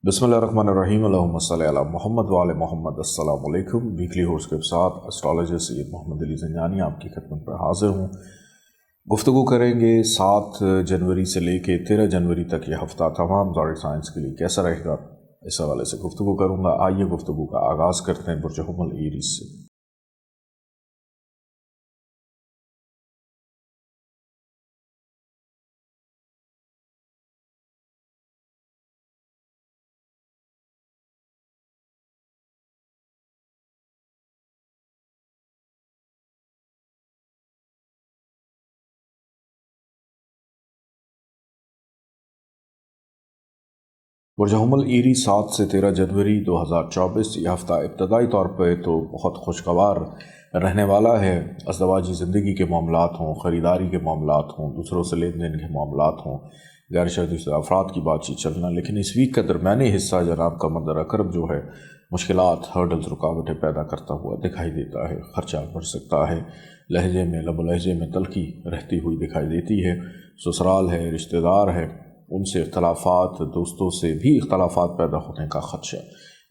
बिस्मिल्लाहिर्रहमानिर्रहीम अल्लाहुम्मा सल्लि अला मोहम्मद व आले मोहम्मद। अस्सलाम वालेकुम। वीकली होर्स के साथ एस्ट्रोलॉजर सैयद मोहम्मद अली ज़ंजानी आपकी खिदमत पर हाजिर हूँ। गुफ्तगू करेंगे 7 जनवरी से लेके 13 जनवरी तक ये हफ़्ता तमाम ज़ोडिक साइंस के लिए कैसा रहेगा, इस हवाले से गुफ्तगू करूँगा। आइए गुफ्तगू का आगाज़ करते हैं बुर्ज हुमल एरीज़ से। बुर्ज हुमल एरी 7 से 13 जनवरी 2024 यह हफ़्ता इब्तदाई तौर पर तो बहुत खुशगवार रहने वाला है। अज़दवाजी ज़िंदगी के मामलात हों, ख़रीदारी के मामलात हों, दूसरों से लेन देन के मामलात हों, गैर शादीशुदा अफराद की बातचीत चलना। लेकिन इस वीक का दरमियानी हिस्सा जनाब का मंदर अकरब जो है मुश्किलात, हर्डल्स, रुकावटें पैदा करता हुआ दिखाई देता है। ख़र्चा बढ़ सकता है, लहजे में लब लहजे में तलखी रहती हुई दिखाई देती है। ससुराल है, रिश्तेदार है, उनसे इख्तलाफात, दोस्तों से भी इख्तलाफात पैदा होने का ख़दशा।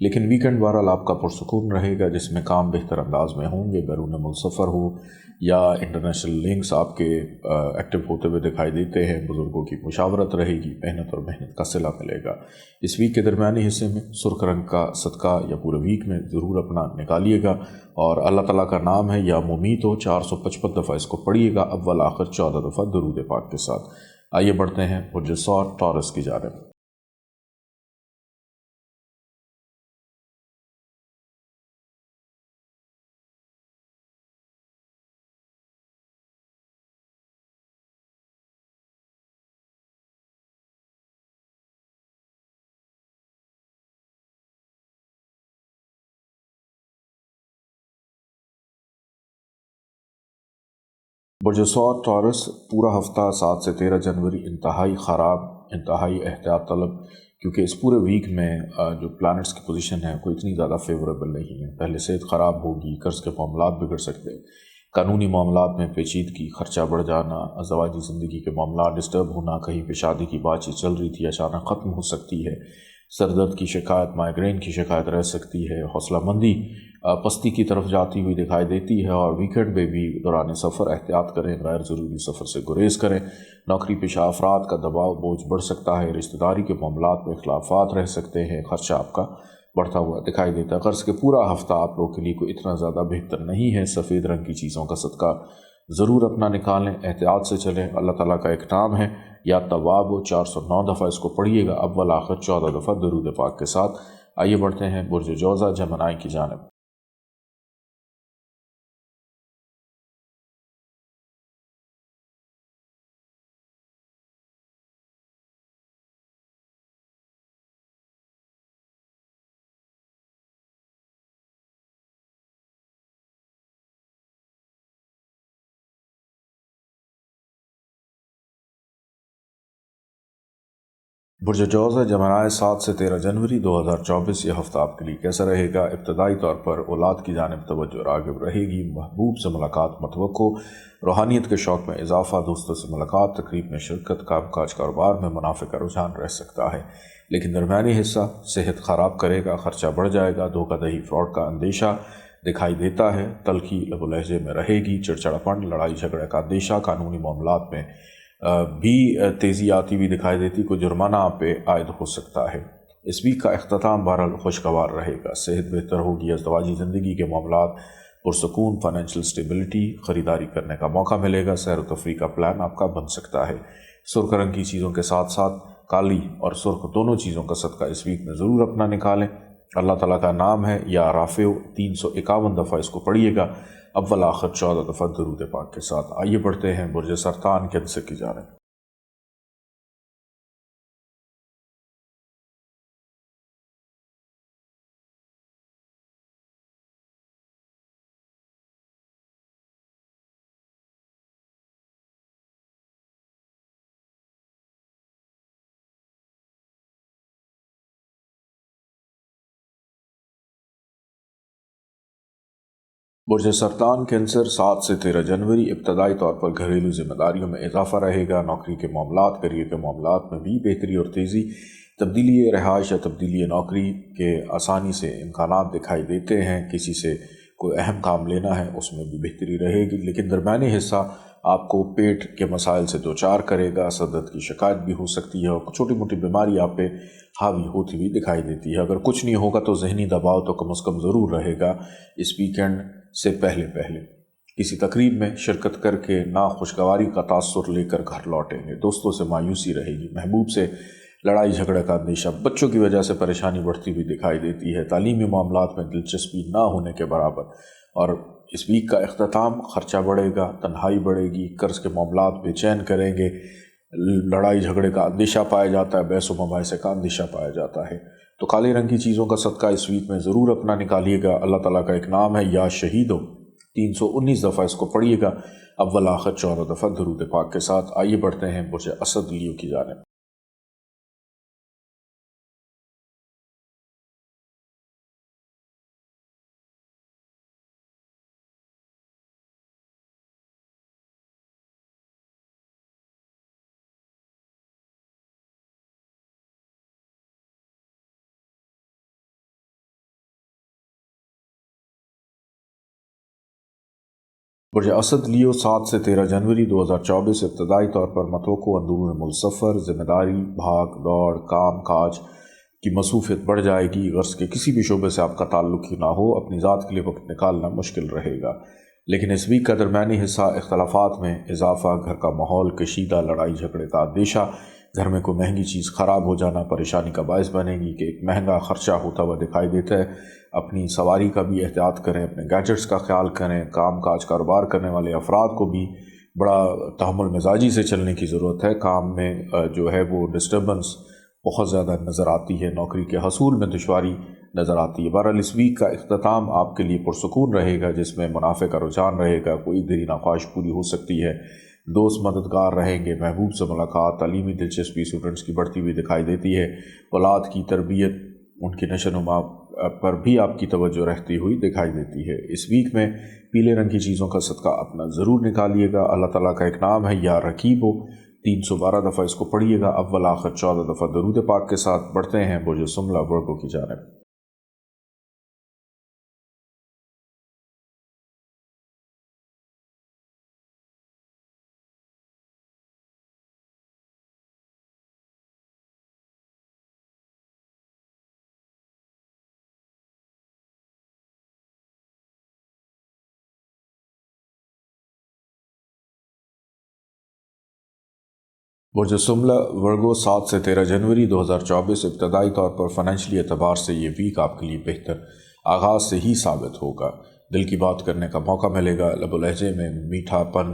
लेकिन वीकेंड बहरहाल आपका पुरसकून रहेगा, जिसमें काम बेहतर अंदाज में होंगे। बैरून मुल्क सफ़र हो या इंटरनेशनल लिंक्स आपके एक्टिव होते हुए दिखाई देते हैं। बुज़ुर्गों की मुशावरत रहेगी, मेहनत और मेहनत का सिला मिलेगा। इस वीक के दरमियानी हिस्से में सुर्ख रंग का सदका या पूरे वीक में ज़रूर अपना निकालिएगा। और अल्लाह ताला का नाम है या मुमीत हो, 455 दफ़ा इसको पढ़िएगा, अव्वल आखिर 14 दफ़ा दुरूद पाक के साथ। आइए बढ़ते हैं बुर्ज सौर टॉरस की जानिब। बुर्ज सौर टॉरस पूरा हफ्ता 7 से 13 जनवरी इंतहाई ख़राब, इंतहाई एहतियात तलब, क्योंकि इस पूरे वीक में जो प्लैनेट्स की पोजीशन है कोई इतनी ज़्यादा फेवरेबल नहीं है। पहले सेहत ख़राब होगी, कर्ज़ के मामलात बिगड़ सकते हैं, कानूनी मामलात में पेचीदगी, ख़र्चा बढ़ जाना, अज़दवाजी ज़िंदगी के मामला डिस्टर्ब होना, कहीं पे शादी की बातचीत चल रही थी अचानक ख़त्म हो सकती है, सरदर्द की शिकायत, माइग्रेन की शिकायत रह सकती है, हौसलामंदी पस्ती की तरफ जाती हुई दिखाई देती है। और वीकेंड में भी दौरान सफ़र एहतियात करें, गैर ज़रूरी सफ़र से गुरेज़ करें। नौकरी पेशा अफराद का दबाव बोझ बढ़ सकता है, रिश्तेदारी के मामलात में इख्लाफात रह सकते हैं, ख़र्चा आपका बढ़ता हुआ दिखाई देता है। कर्ज़ के पूरा हफ्ता आप लोग के लिए कोई इतना ज़्यादा बेहतर नहीं है। सफ़ेद रंग की चीज़ों का सदका ज़रूर अपना निकालें, एहतियात से चलें। अल्लाह ताला का एक नाम है या तवाब, 409 दफ़ा इसको पढ़िएगा, अव्वल आखिर 14 दफ़ा दुरूद पाक के साथ। आइए बढ़ते हैं बुर्ज जौज़ा जमनाई की जानिब। बुर्ज जौज़ा जमनाए 7 से 13 जनवरी 2024 ये हफ़्ता आपके लिए कैसा रहेगा। इब्तदाई तौर पर औलाद की जानिब तवज्जो राग़िब रहेगी, महबूब से मुलाकात मतवक्को, रूहानियत के शौक़ में इजाफ़ा, दोस्तों से मुलाकात, तकरीब में शिरकत, कामकाज कारोबार में मुनाफे का रुझान रह सकता है। लेकिन दरमियानी हिस्सा सेहत ख़राब करेगा, ख़र्चा बढ़ जाएगा, धोखाधड़ी फ्रॉड का अंदेशा दिखाई देता है, तलखी लब लहजे में रहेगी, चिड़चिड़ापन, लड़ाई झगड़े का अंदेशा, कानूनी मामलात में भी तेज़ी आती हुई दिखाई देती, कोई जुर्माना आप पे आयद हो सकता है। इस वीक का अख्ताम बहरहाल खुशगवार रहेगा, सेहत बेहतर होगी, अज़दवाजी ज़िंदगी के मामलात पुरसकून, फाइनेंशियल स्टेबिलिटी, ख़रीदारी करने का मौका मिलेगा, सैर व तफरी का प्लान आपका बन सकता है। सुर्ख रंग की चीज़ों के साथ साथ काली और सुर्ख दोनों चीज़ों का सदका इस वीक में ज़रूर अपना निकालें। अल्लाह ताला का नाम है या राफ़िउ, 351 दफ़ा इसको पढ़िएगा, अव्वल आखिर 14 दफ़ा दुरूद पाक के साथ। आइए बढ़ते हैं बुर्ज सरतान कैंसर की जानिब। बुर्ज सरतान कैंसर 7 से 13 जनवरी इब्तदाई तौर पर घरेलू जिम्मेदारियों में इजाफा रहेगा, नौकरी के मामलात, करियर के मामलात में भी बेहतरी और तेज़ी, तब्दीली रहाइश या तब्दीली नौकरी के आसानी से इम्कानात दिखाई देते हैं। किसी से कोई अहम काम लेना है उसमें भी बेहतरी रहेगी, लेकिन दरमियानी हिस्सा आपको पेट के मसाइल से दो चार करेगा। सर दर्द की शिकायत भी हो सकती है और छोटी मोटी बीमारी आप पे हावी होती हुई दिखाई देती है। अगर कुछ नहीं होगा तो जहनी दबाव तो कम से कम ज़रूर रहेगा। इस वीकेंड से पहले पहले किसी तकरीब में शिरकत करके नाखुशगवारी का तासुर लेकर घर लौटेंगे। दोस्तों से मायूसी रहेगी। महबूब से लड़ाई झगड़े का अंदेशा, बच्चों की वजह से परेशानी बढ़ती हुई दिखाई देती है। तालीमी मामलात में दिलचस्पी ना होने के बराबर। और इस वीक का इख्तिताम, खर्चा बढ़ेगा, तन्हाई बढ़ेगी, कर्ज के मामलात बेचैन करेंगे, लड़ाई झगड़े का अंदेशा पाया जाता है, बहस व मुबाहिसे का अंदेशा पाया जाता है। तो काले रंग की चीज़ों का सदका इस वीक में ज़रूर अपना निकालिएगा। अल्लाह ताला का एक नाम है या शहीदो, 319 दफ़ा इसको पढ़िएगा अव्वल आखिर 14 दफ़ा दुरूद पाक के साथ। आइए बढ़ते हैं बुर्ज असद लियो की जानिब। बुर्ज असद लियो 7 से 13 जनवरी 2024 इब्तदाई तौर पर मतवक्को अंदरून मुल्क सफ़र, ज़िम्मेदारी, भाग दौड़, काम काज की मसरूफियत बढ़ जाएगी। गर्ज के किसी भी शोबे से आपका ताल्लुक़ ही ना हो, अपनी ज़ात के लिए वक्त निकालना मुश्किल रहेगा। लेकिन इस वीक का दरमियानी हिस्सा इख्तलाफात में इजाफा, घर का माहौल कशीदा, लड़ाई झगड़े का अंदेशा, घर में कोई महंगी चीज़ ख़राब हो जाना परेशानी का बायस बनेगी कि एक महंगा ख़र्चा होता हुआ दिखाई देता है। अपनी सवारी का भी एहतियात करें, अपने गैजेट्स का ख्याल करें। काम काज कारोबार करने वाले अफराद को भी बड़ा तहम्मुल मिजाजी से चलने की ज़रूरत है। काम में जो है वो डिस्टर्बेंस बहुत ज़्यादा नज़र आती है, नौकरी के हसूल में दुश्वारी नज़र आती है। बहरहाल इस वीक का इख्तिताम आपके लिए पुरसुकून रहेगा, जिसमें मुनाफे का रुझान रहेगा। कोई देरी ख्वाहिश पूरी हो सकती है, दोस्त मददगार रहेंगे, महबूब से मुलाकात, तालीमी दिलचस्पी स्टूडेंट्स की बढ़ती हुई दिखाई देती है। औलाद की तरबियत, उनकी नशोनुमा पर भी आपकी तवज्जो रहती हुई दिखाई देती है। इस वीक में पीले रंग की चीज़ों का सदका अपना ज़रूर निकालिएगा। अल्लाह ताला का एक नाम है या रकीबो, 312 दफ़ा इसको पढ़िएगा अव्वल आखिर 14 दफ़ा दुरूद पाक के साथ। बढ़ते हैं बुर्ज सुमला वर्गो की जानिब। बुर्ज सुमला वर्गो 7 से 13 जनवरी 2024 इब्तदाई तौर पर फ़ाइनेंशियली एतबार से ये वीक आपके लिए बेहतर आगाज़ से ही साबित होगा। दिल की बात करने का मौका मिलेगा, लबो लहजे में मीठापन,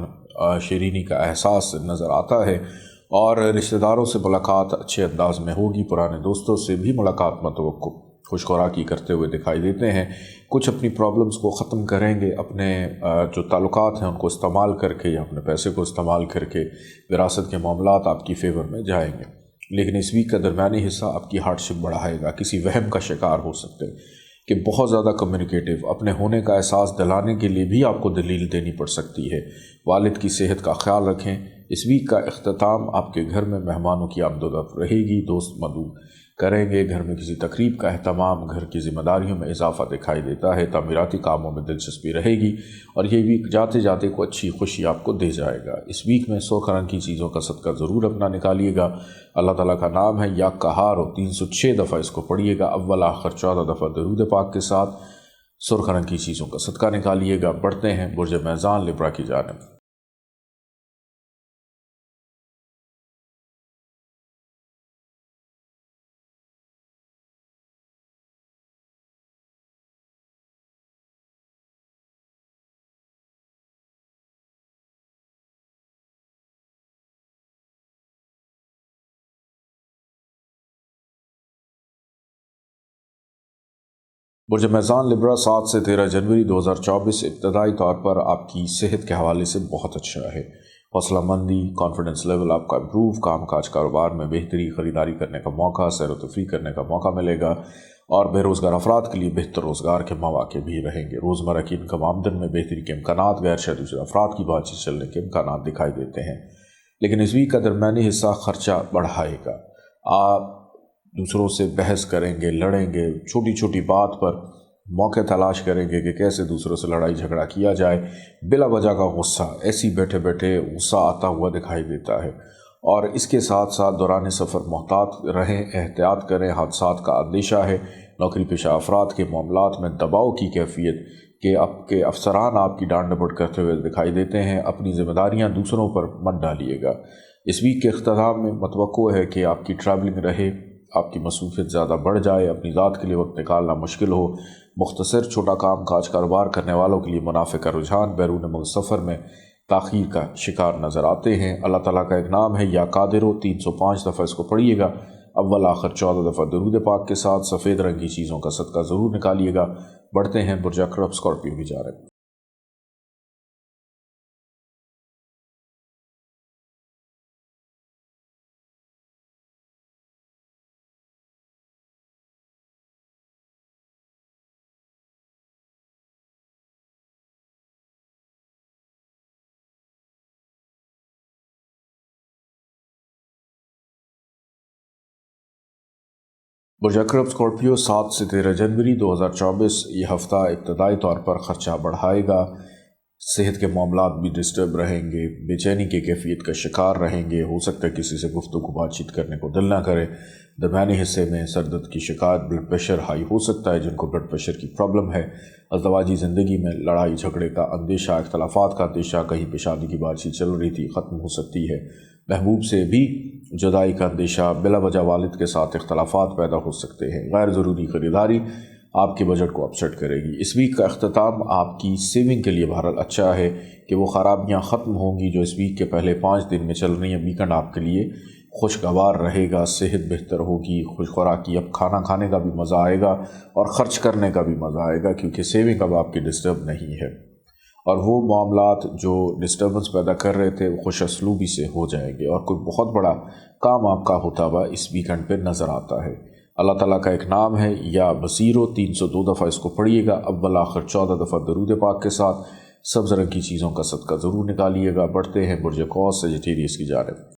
शीरीनी का एहसास नज़र आता है और रिश्तेदारों से मुलाकात अच्छे अंदाज में होगी। पुराने दोस्तों से भी मुलाकात मतवक्को खुशखुराकी करते हुए दिखाई देते हैं। कुछ अपनी प्रॉब्लम्स को ख़त्म करेंगे, अपने जो ताल्लुकात हैं उनको इस्तेमाल करके या अपने पैसे को इस्तेमाल करके विरासत के मामलात आपकी फ़ेवर में जाएंगे। लेकिन इस वीक का दरमियानी हिस्सा आपकी हार्डशिप बढ़ाएगा। किसी वहम का शिकार हो सकते हैं कि बहुत ज़्यादा कम्युनिकेटिव, अपने होने का एहसास दिलाने के लिए भी आपको दलील देनी पड़ सकती है। वालिद की सेहत का ख्याल रखें। इस वीक का इख्तिताम आपके घर में मेहमानों की आमदोरफ्त रहेगी, दोस्त मदद करेंगे। घर में किसी तकरीब का अहतमाम, घर की जिम्मेदारियों में इजाफा दिखाई देता है। तामीराती कामों में दिलचस्पी रहेगी और ये वीक जाते जाते को अच्छी खुशी आपको दे जाएगा। इस वीक में सुर्ख रंग की चीज़ों का सदका ज़रूर अपना निकालिएगा। अल्लाह ताला का नाम है या कहार और 306 दफ़ा इसको पढ़िएगा अव्वल आखिर 14 दफ़ा दरूद पाक के साथ। सुर्ख रंग की चीज़ों का सदका निकालिएगा। बढ़ते हैं बुर्ज मैज़ान लिब्रा की जानिब। बुर्ज मैज़ान लिब्रा 7 से 13 जनवरी 2024 इब्तदाई तौर पर आपकी सेहत के हवाले से बहुत अच्छा है। हौसला मंदी, कॉन्फिडेंस लेवल आपका इम्प्रूव, काम काज कारोबार में बेहतरी, ख़रीदारी करने का मौका, सैर व तफरीह करने का मौका मिलेगा और बेरोज़गार अफराद के लिए बेहतर रोज़गार के मौके भी रहेंगे। रोज़मर्रा की इनकम आमदन में बेहतरी के इम्कानात, गैर शादीशुदा अफराद की बातचीत चलने के इम्कानात दिखाई देते हैं। लेकिन इस वीक का दरमियानी हिस्सा खर्चा बढ़ाएगा। आप दूसरों से बहस करेंगे, लड़ेंगे, छोटी छोटी बात पर मौके तलाश करेंगे कि कैसे दूसरों से लड़ाई झगड़ा किया जाए। बिला वजह का गुस्सा, ऐसी बैठे बैठे गुस्सा आता हुआ दिखाई देता है। और इसके साथ साथ दौरान सफ़र मोहतात रहें, एहतियात करें, हादसात का अंदेशा है। नौकरी पेशा अफराद के मामलात में दबाव की कैफियत कि आपके अफसरान आपकी डांट डपट करते हुए दिखाई देते हैं। अपनी ज़िम्मेदारियाँ दूसरों पर मत डालिएगा। इस वीक के अख्ताम में मतवक्को है कि आपकी ट्रैवलिंग रहे, आपकी मसरूफियत ज़्यादा बढ़ जाए, अपनी ज़ात के लिए वक्त निकालना मुश्किल हो। मुख्तसर छोटा काम काज कारोबार करने वालों के लिए मुनाफे का रुझान बैरून मुल्क सफ़र में ताख़ीर का शिकार नज़र आते हैं। अल्लाह ताला का एक नाम है या कादिरो, 305 दफ़ा इसको पढ़िएगा। अव्वल आखिर 14 दफ़ा दरूद पाक के साथ। सफ़ेद रंग की चीज़ों का सदका ज़रूर निकालिएगा। बढ़ते हैं बुर्ज अक़रब स्कॉर्पियो की जानिब। बुर्ज अक़रब स्कॉर्पियो 7 से 13 जनवरी 2024 ये हफ़्ता इब्तदाई तौर पर ख़र्चा बढ़ाएगा। सेहत के मामलात भी डिस्टर्ब रहेंगे, बेचैनी की कैफियत का शिकार रहेंगे। हो सकता है किसी से गुफ्तगू बातचीत करने को दिल ना करे। दरमियानी हिस्से में सर दर्द की शिकायत, ब्लड प्रेशर हाई हो सकता है जिनको ब्लड प्रेशर की प्रॉब्लम है। अज़दवाजी ज़िंदगी में लड़ाई झगड़े का अंदेशा, इख्तलाफात का अंदेशा, कहीं पे शादी की बातचीत चल रही थी ख़त्म हो सकती है। महबूब से भी जुदाई का अंदेशा, बिला वजह वालिद के साथ इख्तलाफात पैदा हो सकते हैं। गैर ज़रूरी ख़रीदारी आपके बजट को अपसेट करेगी। इस वीक का अख्ताम आपकी सेविंग के लिए बहरहाल अच्छा है कि वो ख़राबियाँ ख़त्म होंगी जो इस वीक के पहले 5 दिन में चल रही हैं। वीकेंड आपके लिए खुशगवार रहेगा, सेहत बेहतर होगी, खुश खुराकी, अब खाना खाने का भी मज़ा आएगा और ख़र्च करने का भी मज़ा आएगा क्योंकि सेविंग अब आपकी डिस्टर्ब नहीं है। और वो मामलात जो डिस्टर्बेंस पैदा कर रहे थे वो खुश असलूबी से हो जाएंगे और कोई बहुत बड़ा काम आपका होता हुआ इस वीकेंड पे नज़र आता है। अल्लाह ताला का एक नाम है या बसीरो, 302 दफ़ा इसको पढ़िएगा। अव्वल आखिर 14 दफ़ा दरूद पाक के साथ। सब्ज़ रंग की चीज़ों का सदका ज़रूर निकालिएगा। बढ़ते हैं बुर्ज कौस सजिटेरियस की जानिब।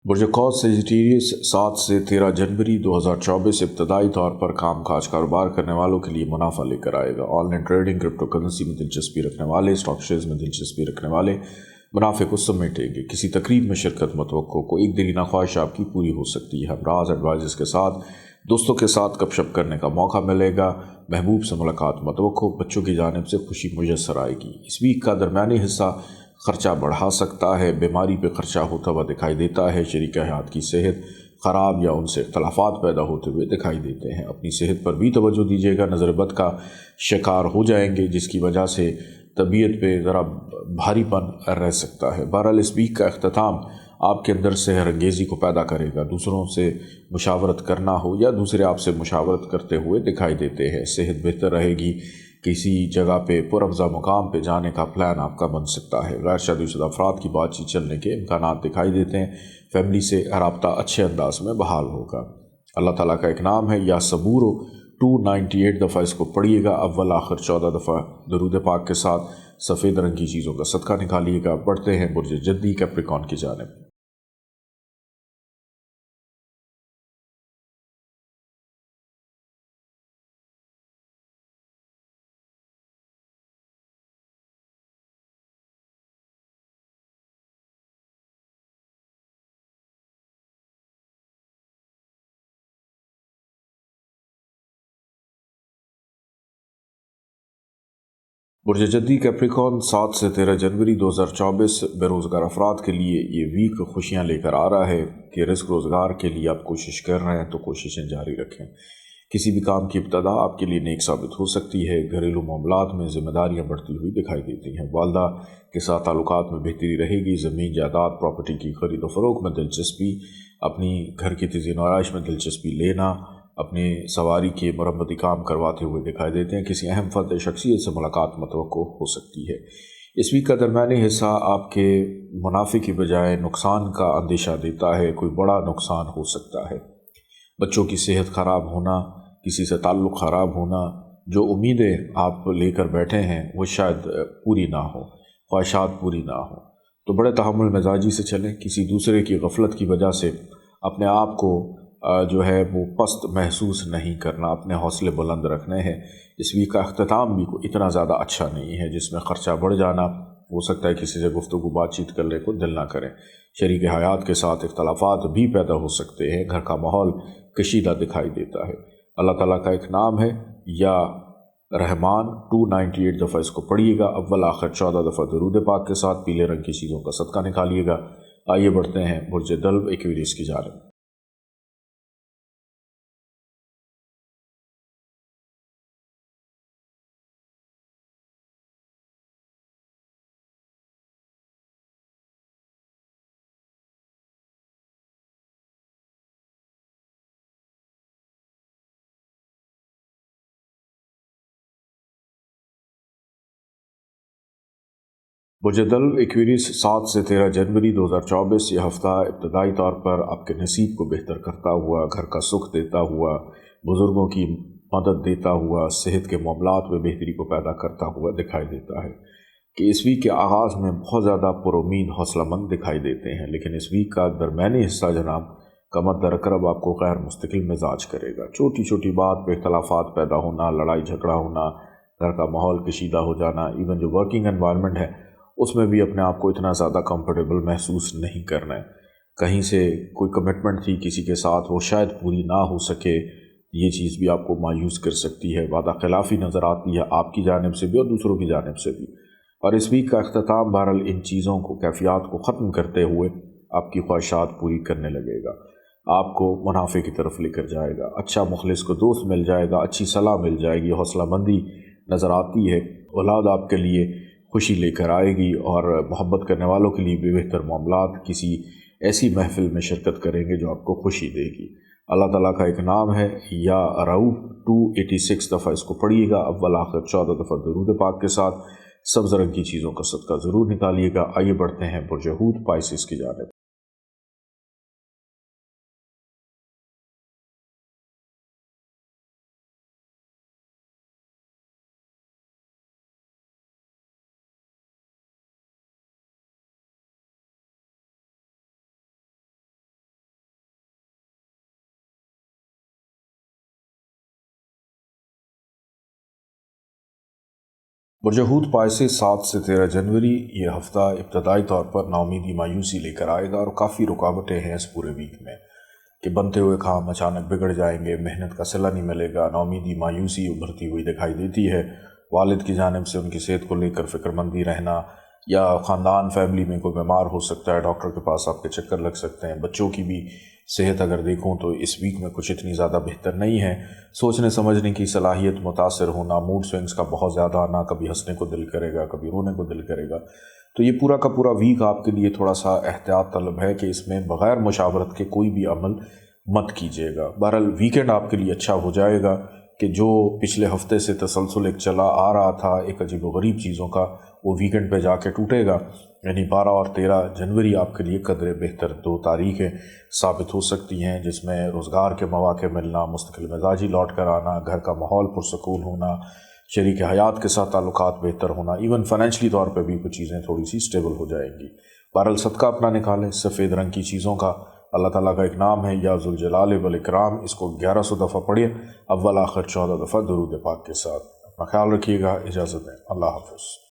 बुर्ज कौस सेजिटेरियस 7 से 13 जनवरी 2024 इब्तदाई तौर पर काम काज कारोबार करने वालों के लिए मुनाफा लेकर आएगा। ऑनलाइन ट्रेडिंग, क्रिप्टो करेंसी में दिलचस्पी रखने वाले, स्टॉक शेयर्स में दिलचस्पी रखने वाले मुनाफे को समेटेंगे। किसी तकरीब में शिरकत मतवक्को, को एक दिली ख्वाहिश आपकी पूरी हो सकती है। हमराज एडवाइजर्स के साथ, दोस्तों के साथ गपशप करने का मौका मिलेगा। महबूब से मुलाकात मतवक्को, बच्चों की जानिब से खुशी मुयस्सर आएगी। इस वीक का दरमियानी हिस्सा ख़र्चा बढ़ा सकता है, बीमारी पे ख़र्चा होता हुआ दिखाई देता है। शरीक हयात की सेहत ख़राब या उनसे इख्तलाफात पैदा होते हुए दिखाई देते हैं। अपनी सेहत पर भी तवज्जो दीजिएगा, नज़र बद का शिकार हो जाएंगे जिसकी वजह से तबीयत पे ज़रा भारीपन रह सकता है। बहरहाल इस वीक का अख्ताम आपके अंदर सेहर अंगेज़ी को पैदा करेगा। दूसरों से मुशावरत करना हो या दूसरे आपसे मुशावरत करते हुए दिखाई देते हैं। सेहत बेहतर रहेगी। किसी जगह पे पुरअफ़ज़ा मुकाम पे जाने का प्लान आपका बन सकता है। गैर शादीशुदा अफराद की बातचीत चलने के इम्कानात दिखाई देते हैं। फैमिली से राब्ता अच्छे अंदाज में बहाल होगा। अल्लाह ताला का एक नाम है या सबूरो, 298 दफ़ा इसको पढ़िएगा। अव्वल आखिर 14 दफ़ा दरूद पाक के साथ। सफ़ेद रंग की चीज़ों का सदका निकालिएगा। बढ़ते हैं बुर्ज जद्दी कैप्रिकॉर्न की जानिब। बुर्ज जद्दी कैप्रिकॉर्न 7 से 13 जनवरी 2024 बेरोज़गार अफराद के लिए ये वीक खुशियाँ लेकर आ रहा है कि रिस्क रोज़गार के लिए आप कोशिश कर रहे हैं तो कोशिशें जारी रखें। किसी भी काम की इब्तदा आपके लिए नेक साबित हो सकती है। घरेलू मामलात में ज़िम्मेदारियाँ बढ़ती हुई दिखाई देती हैं। वालदा के साथ ताल्लुकात में बेहतरी रहेगी। ज़मीन जायदाद प्रॉपर्टी की खरीद व फ़रोख्त में दिलचस्पी, अपनी घर की तज़ीन और आराइश में दिलचस्पी लेना, اپنی سواری کی مرمتی کام کرواتے ہوئے دکھائی دیتے ہیں۔ کسی اہم فرد شخصیت سے ملاقات متوقع ہو سکتی ہے۔ اس ویک کا درمیانی حصہ آپ کے منافع کی بجائے نقصان کا اندیشہ دیتا ہے۔ کوئی بڑا نقصان ہو سکتا ہے۔ بچوں کی صحت خراب ہونا، کسی سے تعلق خراب ہونا، جو امیدیں آپ لے کر بیٹھے ہیں وہ شاید پوری نہ ہو، خواہشات پوری نہ ہوں، تو بڑے تحمل مزاجی سے چلیں۔ کسی دوسرے کی غفلت کی وجہ سے اپنے آپ کو جو ہے وہ پست محسوس نہیں کرنا، اپنے حوصلے بلند رکھنے ہیں۔ اس ویک کا اختتام بھی اتنا زیادہ اچھا نہیں ہے، جس میں خرچہ بڑھ جانا، ہو سکتا ہے کسی سے گفتگو بات چیت کرنے کو دل نہ کریں۔ شریک حیات کے ساتھ اختلافات بھی پیدا ہو سکتے ہیں۔ گھر کا ماحول کشیدہ دکھائی دیتا ہے۔ اللہ تعالیٰ کا ایک نام ہے یا رحمان، 298 دفعہ اس کو پڑھیے گا، اول آخر 14 دفعہ درود پاک کے ساتھ۔ پیلے رنگ کی چیزوں کا صدقہ نکالیے گا۔ آئیے بڑھتے ہیں برج دلو ایکویریس کی جانب۔ برج دلو ایکویریس 7 سے 13 جنوری 2024 یہ ہفتہ ابتدائی طور پر آپ کے نصیب کو بہتر کرتا ہوا، گھر کا سکھ دیتا ہوا، بزرگوں کی مدد دیتا ہوا، صحت کے معاملات میں بہتری کو پیدا کرتا ہوا دکھائی دیتا ہے کہ اس ویک کے آغاز میں بہت زیادہ پر امید حوصلہ مند دکھائی دیتے ہیں، لیکن اس ویک کا درمیانی حصہ جناب کمر درکرب آپ کو غیر مستقل مزاج کرے گا۔ چھوٹی چھوٹی بات پہ اختلافات پیدا ہونا، لڑائی جھگڑا ہونا، گھر کا ماحول کشیدہ ہو جانا، ایون جو ورکنگ انوائرمنٹ ہے اس میں بھی اپنے آپ کو اتنا زیادہ کمفرٹیبل محسوس نہیں کرنا ہے۔ کہیں سے کوئی کمٹمنٹ تھی کسی کے ساتھ، وہ شاید پوری نہ ہو سکے، یہ چیز بھی آپ کو مایوس کر سکتی ہے۔ وعدہ خلافی نظر آتی ہے آپ کی جانب سے بھی اور دوسروں کی جانب سے بھی۔ اور اس ویک کا اختتام بہرحال ان چیزوں کو، کیفیات کو ختم کرتے ہوئے آپ کی خواہشات پوری کرنے لگے گا، آپ کو منافع کی طرف لے کر جائے گا۔ اچھا مخلص کو دوست مل جائے گا، اچھی صلاح مل جائے گی، حوصلہ مندی نظر آتی ہے۔ اولاد آپ کے لیے خوشی لے کر آئے گی اور محبت کرنے والوں کے لیے بھی بہتر معاملات کسی ایسی محفل میں شرکت کریں گے جو آپ کو خوشی دے گی۔ اللہ تعالیٰ کا ایک نام ہے یا رؤوف، 286 دفعہ اس کو پڑھیے گا، اول آخر 14 دفعہ درود پاک کے ساتھ۔ سبز رنگ کی چیزوں کا صدقہ ضرور نکالیے گا۔ آئیے بڑھتے ہیں برج حوت پائسس کی جانب۔ برج حوت پائسس 7 سے 13 جنوری یہ ہفتہ ابتدائی طور پر ناامیدی مایوسی لے کر آئے گا، اور کافی رکاوٹیں ہیں اس پورے ویک میں کہ بنتے ہوئے کام اچانک بگڑ جائیں گے، محنت کا صلہ نہیں ملے گا، ناامیدی مایوسی ابھرتی ہوئی دکھائی دیتی ہے۔ والد کی جانب سے ان کی صحت کو لے کر فکر مندی رہنا، یا خاندان فیملی میں کوئی بیمار ہو سکتا ہے، ڈاکٹر کے پاس آپ کے چکر لگ سکتے ہیں۔ بچوں کی بھی صحت اگر دیکھوں تو اس ویک میں کچھ اتنی زیادہ بہتر نہیں ہے۔ سوچنے سمجھنے کی صلاحیت متاثر ہونا، موڈ سوئنگز کا بہت زیادہ آنا، کبھی ہنسنے کو دل کرے گا، کبھی رونے کو دل کرے گا۔ تو یہ پورا کا پورا ویک آپ کے لیے تھوڑا سا احتیاط طلب ہے کہ اس میں بغیر مشاورت کے کوئی بھی عمل مت کیجیے گا۔ بہرحال ویکینڈ آپ کے لیے اچھا ہو جائے گا کہ جو پچھلے ہفتے سے تسلسل ایک چلا آ رہا تھا ایک عجیب و غریب چیزوں کا، وہ ویکینڈ پہ جا کے ٹوٹے گا۔ یعنی 12 اور 13 جنوری آپ کے لیے قدر بہتر 2 تاریخیں ثابت ہو سکتی ہیں، جس میں روزگار کے مواقع ملنا، مستقل مزاجی لوٹ کر آنا، گھر کا ماحول پرسکون ہونا، شریک حیات کے ساتھ تعلقات بہتر ہونا، ایون فائنینشلی طور پہ بھی کچھ چیزیں تھوڑی سی سٹیبل ہو جائیں گی۔ بہرحال صدقہ اپنا نکالیں سفید رنگ کی چیزوں کا۔ اللہ تعالیٰ کا ایک نام ہے یا ذوالجلال والاکرام، اس کو 1100 دفعہ پڑھیے، اول آخر 14 دفعہ درود پاک کے ساتھ۔ اپنا خیال رکھیے گا، اجازت دیں، اللہ حافظ۔